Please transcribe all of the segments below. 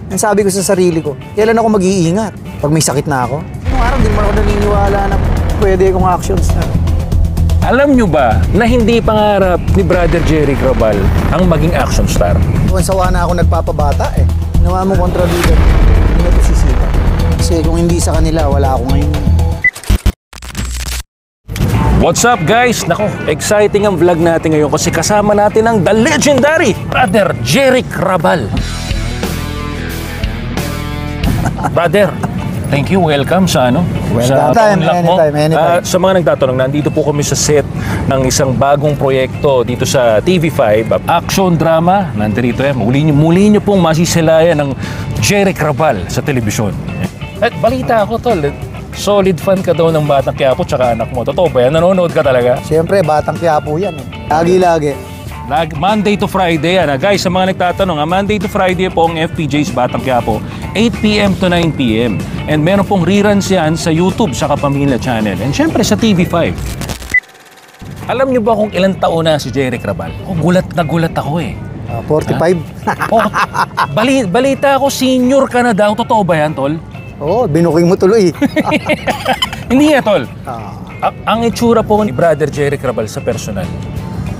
Ang sabi ko sa sarili ko, kailan ako mag-iingat? Pag may sakit na ako? Nung araw, di naman ako naniniwala na pwede akong action star. Alam nyo ba na hindi pangarap ni Brother Jerry Crabal ang maging action star? Kung sawa na ako nagpapabata eh. Ginawa mo kontrabida, hindi na ito sisita. Kasi kung hindi sa kanila, wala ako ngayon. What's up guys? Nako, exciting ang vlog natin ngayon kasi kasama natin ang the legendary Brother Jerry Crabal. Brother, thank you. Welcome sa Welcome. Anytime. Sa mga nagtatanong, nandito po kami sa set ng isang bagong proyekto dito sa TV5, action drama. Nandito yan. Muli nyo pong masisilayan ng Jerry Crabal sa telebisyon. At balita ako, tol. Solid fan ka daw ng Batang Quiapo tsaka anak mo. Totoo ba yan? Nanonood ka talaga? Siyempre, Batang Quiapo yan eh. Lagi-lagi. Monday to Friday yan. Guys, sa mga nagtatanong, Monday to Friday po ang FPJ's Batang Quiapo, 8 p.m. to 9 p.m. And meron pong reruns yan sa YouTube, sa Kapamilya Channel. And syempre sa TV5. Alam nyo ba kung ilang taon na si Jerry Crabal? Gulat na gulat ako eh. 45. Balita ako, senior ka na daw. Totoo ba yan, tol? Oo, binuking mo tuloy. Hindi nga, tol. Ang itsura po ni Brother Jerry Crabal sa personal,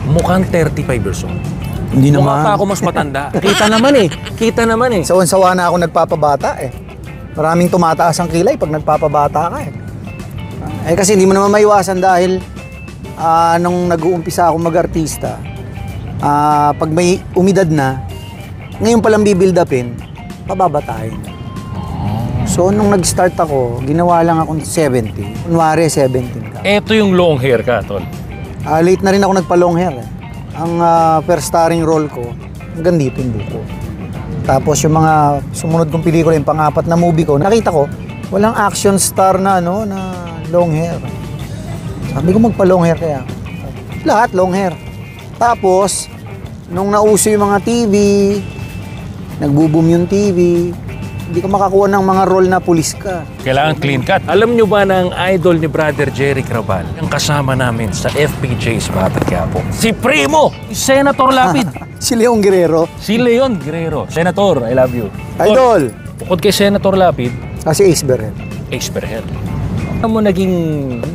mukhang 35 years old. Hindi naman. Mukha pa ako mas matanda. Kita naman eh. Sawan-sawa na ako nagpapabata eh. Maraming tumataas ang kilay pag nagpapabata ka eh. Kasi hindi mo naman maiwasan dahil nung nag-uumpisa ako mag-artista, pag may umidad na, ngayon palang bibuild upin, pababatahin. So, nung nag-start ako, ginawa lang akong 70. Kunwari, 17 ka. Ito yung long hair ka, tol. Late na rin ako nagpa-long hair eh. Ang first starring role ko, hanggang dito yung buko. Tapos yung mga sumunod kong pelikula, yung pang-apat na movie ko, nakita ko, walang action star na, na long hair. Sabi ko magpa-long hair kaya. Lahat long hair. Tapos, nung nauso yung mga TV, nagbo-boom yung TV, hindi ka makakuha ng mga role na pulis ka. Kailangan clean cut. Alam nyo ba na ang idol ni Brother Jerry Crabal, ang kasama namin sa FPJ's Batang Quiapo? Si Primo! Senator Lapid! Si Leon Guerrero. Si Leon Guerrero. Senator, I love you. Idol! Bukod kay Senator Lapid, si Ace Berhel. Ace Berhel. Ano mo naging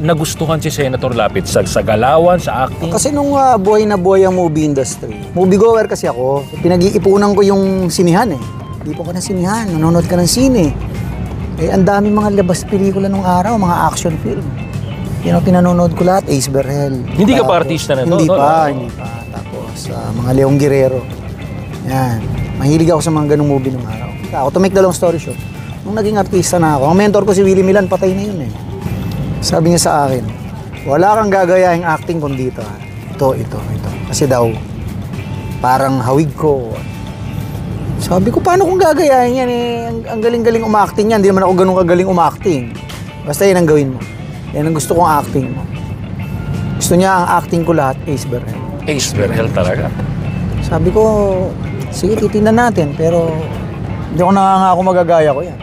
nagustuhan si Senator Lapid sa galawan, sa acting? Kasi nung buhay na buhay ang movie industry, movie goer kasi ako, pinag-iipunan ko yung sinihan eh. Hindi po ko na sinihan, nanonood ka ng sine. Ang daming mga labas pelikula nung araw, mga action film. Yan ang pinanonood ko lahat, Ace Berhel. Hindi ka pa artista na to? Hindi pa. Tapos mga Leon Guerrero. Yan. Mahilig ako sa mga ganung movie nung araw. To make the long story short, nung naging artista na ako, ang mentor ko si Willie Milan, patay na yun eh. Sabi niya sa akin, wala kang gagayahing acting kundi dito. Ito. Kasi daw, parang hawig ko. Sabi ko, paano kung gagayahin yan eh? Ang galing-galing umacting yan. Hindi naman ako ganun kagaling umacting. Basta yan ang gawin mo. Yan ang gusto kong acting mo. Gusto niya ang acting ko lahat, Ace Berhel. Ace Berhel talaga. Sabi ko, sige, titingnan natin. Pero hindi ako nangangako magagaya ko yan.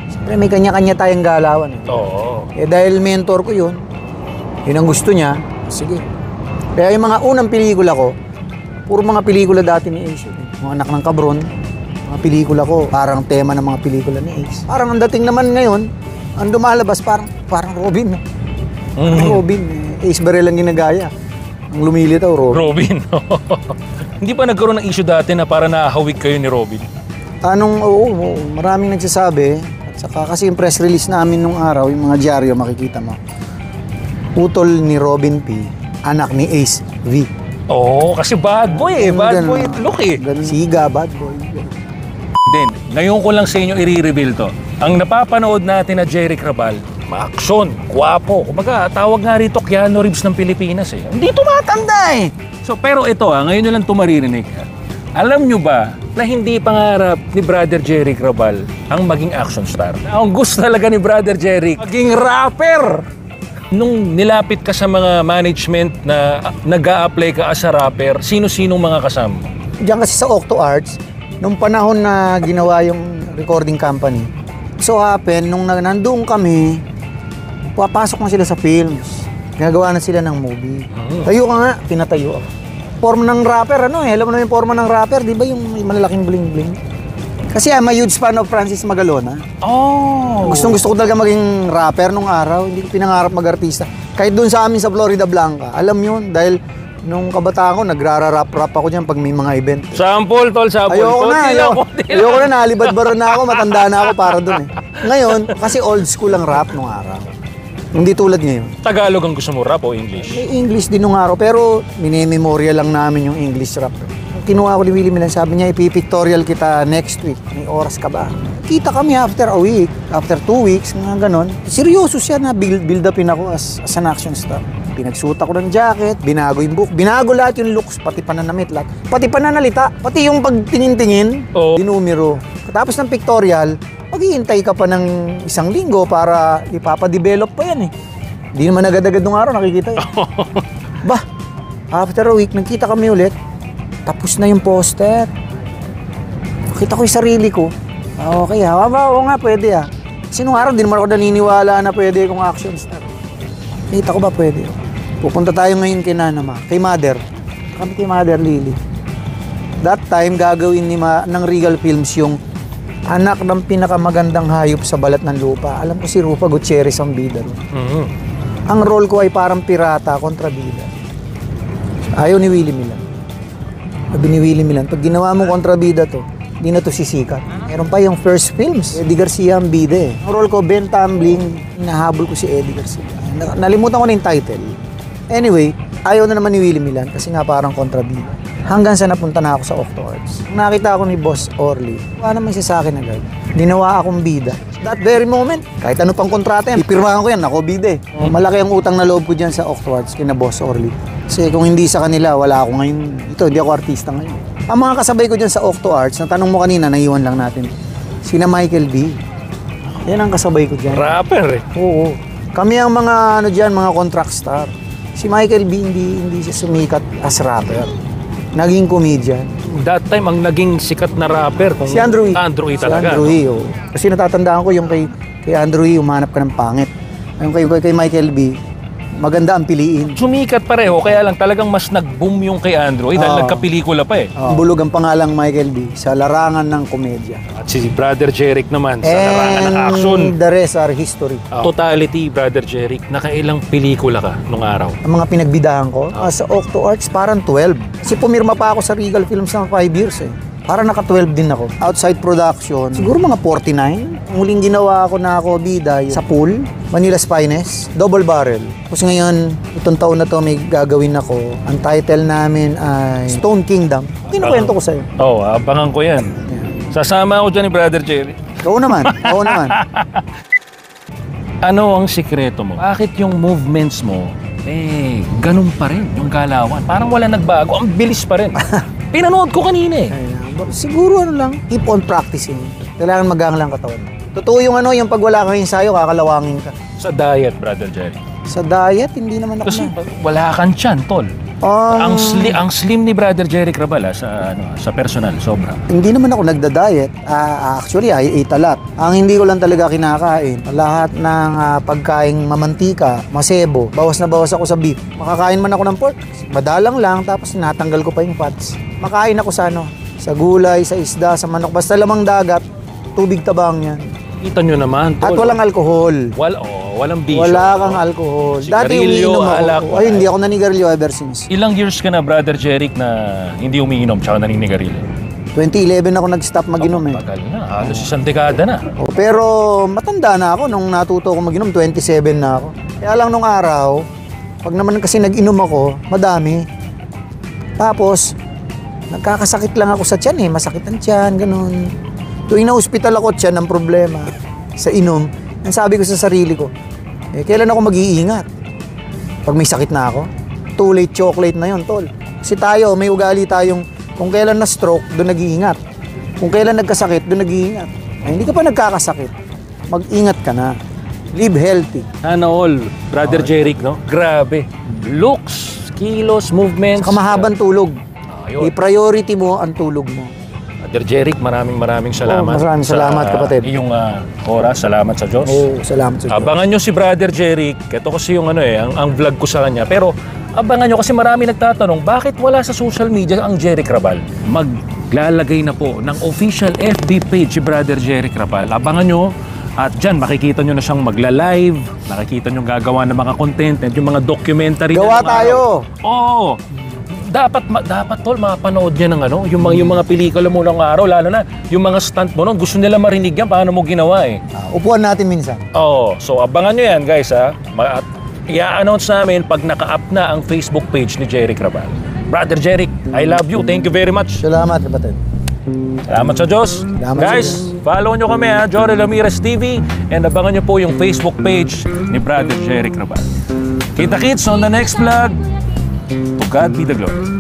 Siyempre, may kanya-kanya tayong galawan. Eh. Oo. Dahil mentor ko yun ang gusto niya, sige. Kaya yung mga unang pelikula ko, puro mga pelikula dati ni Ace. Mga Anak ng Kabron, mga pelikula ko, parang tema ng mga pelikula ni Ace. Parang ang dating naman ngayon, ang lumalabas parang Robin. Robin, Ace Berhel ang ginagaya. Ang lumilitaw, Robin. Hindi pa nagkaroon ng issue dati na para nahawig kayo ni Robin? Oo, maraming nagsasabi. At saka kasi yung press release namin nung araw, yung mga dyaryo, makikita mo. Utol ni Robin P, anak ni Ace V. Oo, kasi bad boy eh. Bad boy look eh. Siga, bad boy. Then, ngayon ko lang sa inyo i-reveal to. Ang napapanood natin na Jerry Crabal, ma-action, guwapo. Kumbaga, tawag nga rito Keanu Reeves ng Pilipinas eh. Hindi tumatanda eh. So, pero ito ngayon nyo lang tumaririnig. Alam nyo ba na hindi pangarap ni Brother Jerry Crabal ang maging action star? Ang gusto talaga ni Brother Jerry, maging rapper! Nung nilapit ka sa mga management na nag-a-apply ka as a rapper, sino-sinong mga kasama? Diyan kasi sa Octo Arts, nung panahon na ginawa yung recording company, so happen, nung nandoon kami, papasok na sila sa films. Ginagawa na sila ng movie. Tayo ka nga, pinatayo ako. Forma ng rapper, alam mo na yung forma ng rapper, di ba yung malalaking bling-bling? Kasi I'm a huge fan of Francis Magalona. Oh! Gusto ko talaga maging rapper nung araw. Hindi ko pinangarap mag-artista. Kahit doon sa amin sa Florida Blanca. Alam yun, dahil nung kabataan ko, nagrararap-rap ako dyan pag may mga event. Sample, tol, sample. Ayoko na, Konti lang, ayoko, konti lang. ayoko na, nalibad-baro na ako, matanda na ako para doon eh. Ngayon, kasi old school ang rap nung araw. Hindi tulad ngayon. Tagalog ang gusto mo, rap o English? May English din nung araw, pero minememorya lang namin yung English rap. Kinuha ko ni Willie Milan, sabi niya, ipipictorial kita next week. May oras ka ba? Kita kami after a week, after 2 weeks, mga ganon. Seryoso siya na build upin ako as an action star. Pinagsuot ako ng jacket, binago yung book, binago lahat yung looks, pati pananamit lahat. Pati pananalita, pati yung pagtingin-tingin, dinumero. Tapos ng pictorial, maghihintay ka pa ng 1 linggo para ipapadevelop pa yan eh. Hindi naman agad-agad nung araw nakikita yun. Bah, after a week, nagkita kami ulit. Tapos na yung poster. Nakita ko yung sarili ko. Okay, oo nga, pwede ah. Kasi nung araw, di naman ako naniniwala na pwede akong action star. Nakita ko ba pwede? Pupunta tayo ngayon kay Nanama, kay Mother. Kami kay Mother Lily. That time, gagawin ng Regal Films yung anak ng pinakamagandang hayop sa balat ng lupa. Alam ko si Rufa Gutierrez ang bida. Mm-hmm. Ang role ko ay parang pirata kontra bida. Ayaw ni Willie Milan. Sabi ni Willie Milan, pag ginawa mo kontra bida to, di na to sisikat. Meron pa yung first films, Eddie Garcia ang bida eh. Ang role ko, Ben Tumbling, hinahabol ko si Eddie Garcia. Nalimutan ko na yung title. Anyway, ayaw na naman ni Willie Milan kasi nga parang kontra bida. Hanggang sa napunta na ako sa Octo Arts. Nakita ako ni Boss Orly. Wala naman siya sa akin agad. Ginawa akong bida. That very moment, kahit ano pang kontrata yan, ipirmahan ko yan, ako bida eh. Malaki ang utang na loob ko dyan sa Octo Arts kina Boss Orly. Kasi kung hindi sa kanila, wala ako ngayon. Ito, hindi ako artista ngayon. Ang mga kasabay ko dyan sa Octo Arts, na tanong mo kanina, naiwan lang natin. Sina Michael B. Yan ang kasabay ko dyan. Rapper eh. Oo. Kami ang mga, mga contract star. Si Michael B, hindi siya sumikat as rapper. Naging comedian. That time, ang naging sikat na rapper. Si Andrew E. Andrew E talaga. Si Andrew E, oh. Kasi natatandaan ko yung kay Andrew E, umanap ka ng pangit. Yung kay Michael B, maganda ang piliin. Sumikat pareho, kaya lang talagang mas nag-boom yung kay Andrew dahil nagkapelikula pa eh. Bulog ang pangalang Michael B sa larangan ng komedya. At si Brother Jeric naman sa larangan ng action. And the rest are history. Totality, Brother Jeric, nakailang pelikula ka nung araw? Ang mga pinagbidahan ko, sa Octo Arts parang 12. Kasi pumirma pa ako sa Regal Films ng 5 years eh. Para naka-12 din ako. Outside production, siguro mga 49. Ang huling ginawa ko na ako bida sa pool, Manila's Finest, Double Barrel. Tapos ngayon, itong taon na to may gagawin ako. Ang title namin ay Stone Kingdom. Kinukwento ko sa'yo. Oo, abangan ko yan. Sasama ako dyan ni Brother Jerry. Oo naman, oo naman. Ano ang sikreto mo? Bakit yung movements mo, ganun pa rin yung galawan? Parang wala nagbago. Ang bilis pa rin. Pinanood ko kanina eh. Siguro lang, keep on practicing. Kailangan magang lang katawan. Totoo yung yung pag wala kang ensayo, kakalawangin ka. Sa diet, Brother Jerry. Sa diet, hindi naman ako Kasi wala kang tiyan, tol. Ang slim ni Brother Jerry Crabal sa personal, sobra. Hindi naman ako nagda-diet. Actually, I ate a lot. Ang hindi ko lang talaga kinakain, lahat ng pagkaing mamantika, masebo, bawas na bawas ako sa beef. Makakain man ako ng pork, madalang lang, tapos natanggal ko pa yung fats. Makain ako sa gulay, sa isda, sa manok, basta lamang dagat, tubig tabang yan. Kita nyo naman, tol. At walang alcohol. Walang bisyo. Wala kang alcohol. Dati Sigarilyo, umiinom alak, ako. Ay, hindi ako nanigarilyo ever since. Ilang years ka na, Brother Jeric, na hindi umiinom tsaka naninigarilyo? 2011 ako nag-stop mag-inom eh. Tagal na, halos isang dekada na. Pero matanda na ako nung natuto ko mag-inom, 27 na ako. Kaya lang nung araw, pag naman kasi nag-inom ako, madami. Tapos, nagkakasakit lang ako sa tiyan eh. Masakit ang tiyan, ganun. Tuwing na-hospital ako, tiyan ang problema. Sa inom, ang sabi ko sa sarili ko, kailan ako mag-iingat? Pag may sakit na ako? Too late chocolate na yun, tol. Kasi tayo, may ugali tayong, kung kailan na-stroke, doon nag-iingat. Kung kailan nagkasakit, doon nag-iingat. Ay, hindi ka pa nagkakasakit. Mag-ingat ka na. Live healthy. Sana all, Brother Jeric, no? Grabe. Looks, kilos, movements. Saka mahabang tulog. Ayun. I-priority mo ang tulog mo. Brother Jeric, maraming salamat. Maraming salamat, kapatid. Iyong oras, salamat sa Diyos. Salamat sa Diyos. Abangan nyo si Brother Jeric. Ito kasi yung ang vlog ko sa kanya. Pero abangan nyo kasi marami nagtatanong, bakit wala sa social media ang Jeric Rabal? maglalagay na po ng official FB page si Brother Jeric Rabal. Abangan nyo. At dyan, makikita nyo na siyang magla-live, makikita nyo gagawa ng mga content, at yung mga documentary. Gawa na tayo! Oo! Dapat tol, mapanood niya ng ano, yung mga pelikula mo ng araw, lalo na yung mga stunt mo, no? Gusto nila marinig yan, paano mo ginawa eh. Upuan natin minsan. Oo, so abangan nyo yan guys ha. At i-announce namin pag naka-up na ang Facebook page ni Jeric Rabal. Brother Jeric, I love you. Thank you very much. Salamat, kapatid. Salamat sa Diyos. Salamat Guys, sa Diyos. follow nyo kami ha, Jory Ramirez TV, and abangan nyo po yung Facebook page ni Brother Jeric Rabal. Kita-kits on the next vlog. To God be the glory.